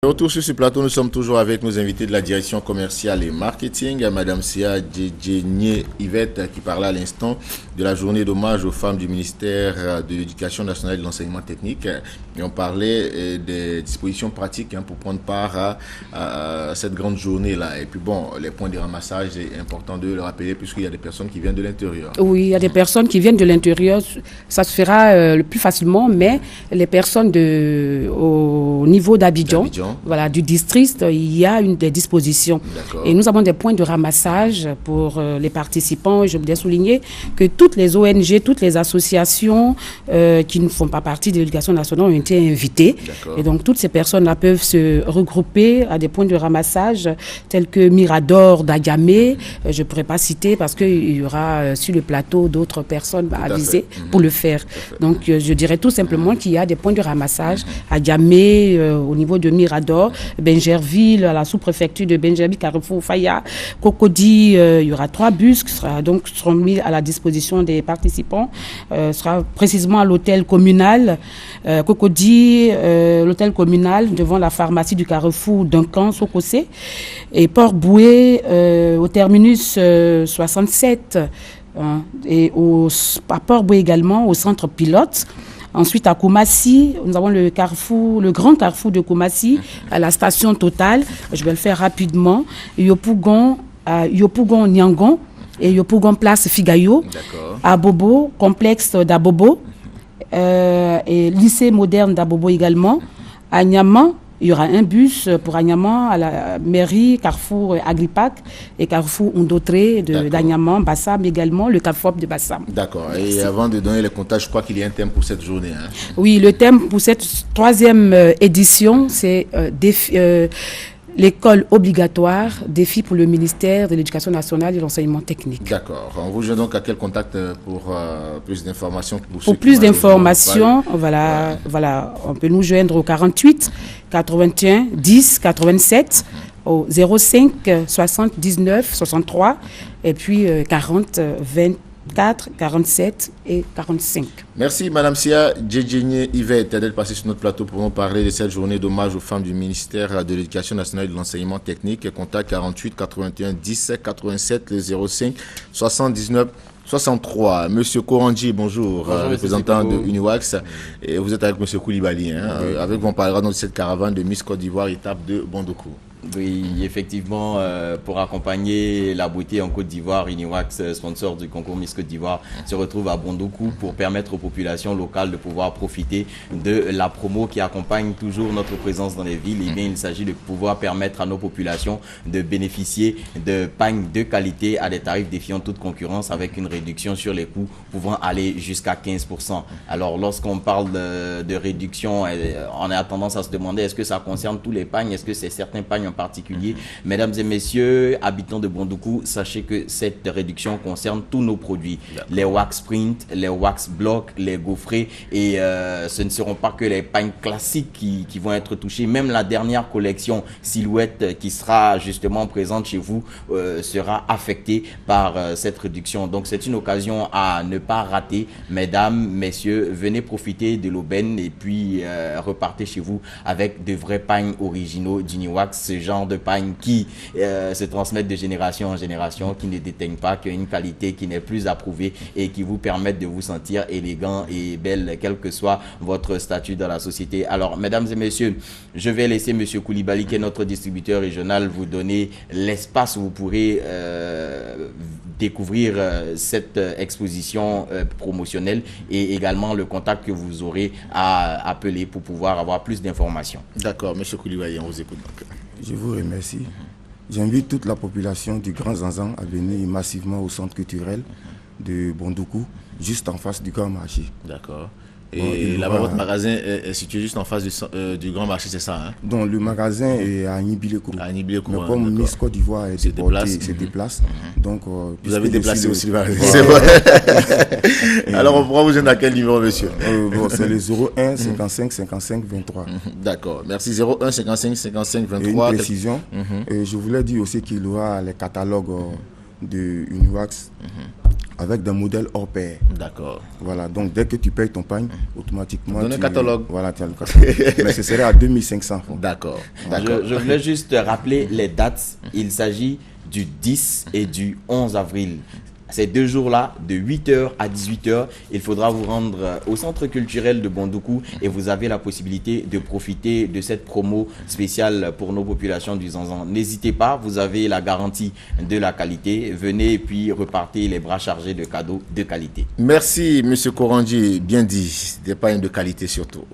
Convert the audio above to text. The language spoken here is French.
Retour sur ce plateau, nous sommes toujours avec nos invités de la direction commerciale et marketing, Madame Sia Djedjegné Yvette qui parlait à l'instant de la journée d'hommage aux femmes du ministère de l'Éducation nationale et de l'enseignement technique. Et on parlait des dispositions pratiques pour prendre part à cette grande journée-là. Et puis bon, les points de ramassage, c'est important de le rappeler puisqu'il y a des personnes qui viennent de l'intérieur. Oui, il y a des personnes qui viennent de l'intérieur. Ça se fera le plus facilement, mais les personnes au niveau d'Abidjan, voilà, du district, il y a des dispositions. Et nous avons des points de ramassage pour les participants. Je voudrais souligner que toutes les ONG, toutes les associations qui ne font pas partie de l'éducation nationale ont été invitées. Et donc, toutes ces personnes-là peuvent se regrouper à des points de ramassage tels que Mirador d'Agamé. Je ne pourrais pas citer parce qu'il y aura sur le plateau d'autres personnes avisées pour le faire. Donc, je dirais tout simplement qu'il y a des points de ramassage à Agamé, au niveau de Mirador, Benjerville, à la sous-préfecture de Benjerville, Carrefour, Faya, Cocody. Il y aura 3 bus qui seront mis à la disposition des participants. Sera précisément à l'hôtel communal Cocody, l'hôtel communal devant la pharmacie du Carrefour Duncan, Sokosé, et Port-Boué au terminus 67, et à Port-Boué également au centre pilote. Ensuite, à Koumassi, nous avons le grand carrefour de Koumassi, à la station Total. Je vais le faire rapidement. Yopougon Niangon et Yopougon Place Figayo. À Bobo, complexe d'Abobo, et lycée moderne d'Abobo également. À Niaman, il y aura un bus pour Agnaman à la mairie, Carrefour Agripac et Carrefour Ondotré d'Agnaman, Bassam également, le Carrefour de Bassam. D'accord. Et avant de donner les comptages, je crois qu'il y a un thème pour cette journée. Oui, le thème pour cette 3e édition, c'est l'école obligatoire, défi pour le ministère de l'Éducation nationale et de l'enseignement technique. D'accord. On vous joint donc à quel contact pour plus d'informations? Pour plus d'informations, voilà, on peut nous joindre au 48 81 10 87, au 05 79 63 et puis 40 24 47 et 45. Merci Madame Sia Djedjegné Yvette d'être passée sur notre plateau pour nous parler de cette journée d'hommage aux femmes du ministère de l'Éducation nationale et de l'enseignement technique. Contact 48 81 17 87 05 79 63. Monsieur Korandji, bonjour, représentant de Uniwax. Et vous êtes avec Monsieur Koulibaly. Avec vous, on parlera donc de cette caravane de Miss Côte d'Ivoire, étape de Bondoukou. Oui, effectivement, pour accompagner la beauté en Côte d'Ivoire, Uniwax, sponsor du concours Miss Côte d'Ivoire, se retrouve à Bondoukou pour permettre aux populations locales de pouvoir profiter de la promo qui accompagne toujours notre présence dans les villes. Et bien, il s'agit de pouvoir permettre à nos populations de bénéficier de pagnes de qualité à des tarifs défiant toute concurrence avec une réduction sur les coûts pouvant aller jusqu'à 15%. Alors, lorsqu'on parle de réduction, on a tendance à se demander est-ce que ça concerne tous les pagnes, est-ce que c'est certains pagnes en particulier. Mesdames et messieurs, habitants de Bondoukou, sachez que cette réduction concerne tous nos produits. Les wax print, les wax block, les gaufrés, et ce ne seront pas que les pagnes classiques qui vont être touchés. Même la dernière collection silhouette qui sera justement présente chez vous sera affectée par cette réduction. Donc c'est une occasion à ne pas rater. Mesdames, messieurs, venez profiter de l'aubaine et puis repartez chez vous avec de vrais pagnes originaux d'Uniwax, ce genre de pagnes qui se transmettent de génération en génération, qui ne déteignent pas, qui ont une qualité qui n'est plus approuvée et qui vous permettent de vous sentir élégant et belle, quel que soit votre statut dans la société. Alors, mesdames et messieurs, je vais laisser Monsieur Koulibaly, qui est notre distributeur régional, vous donner l'espace où vous pourrez découvrir cette exposition promotionnelle et également le contact que vous aurez à appeler pour pouvoir avoir plus d'informations. D'accord, Monsieur Koulibaly, on vous écoute donc. Je vous remercie. J'invite toute la population du Grand Zanzan à venir massivement au centre culturel de Bondoukou, juste en face du Grand Marché. D'accord. Et là-bas, votre magasin est situé juste en face du Grand Marché, c'est ça, Donc le magasin est à Nibileko. Mais comme Miss Côte d'Ivoire se déplace, donc vous avez déplacé aussi le magasin. C'est vrai. Alors on pourra vous joindre à quel numéro, monsieur? C'est le 01 55 55 23. D'accord. Merci. 01 55 55 23. Et une précision. Je voulais dire aussi qu'il y aura les catalogues de Uniwax avec des modèles hors pair. D'accord. Voilà, donc dès que tu payes ton pagne, automatiquement... Donne un catalogue. Voilà, tu as le catalogue. Mais ce serait à 2500 francs. D'accord. Je voulais juste rappeler les dates. Il s'agit du 10 et du 11 avril. Ces 2 jours-là, de 8h à 18h, il faudra vous rendre au centre culturel de Bondoukou et vous avez la possibilité de profiter de cette promo spéciale pour nos populations du Zanzan. N'hésitez pas, vous avez la garantie de la qualité. Venez et puis repartez les bras chargés de cadeaux de qualité. Merci, M. Korandji. Bien dit, des pains de qualité surtout.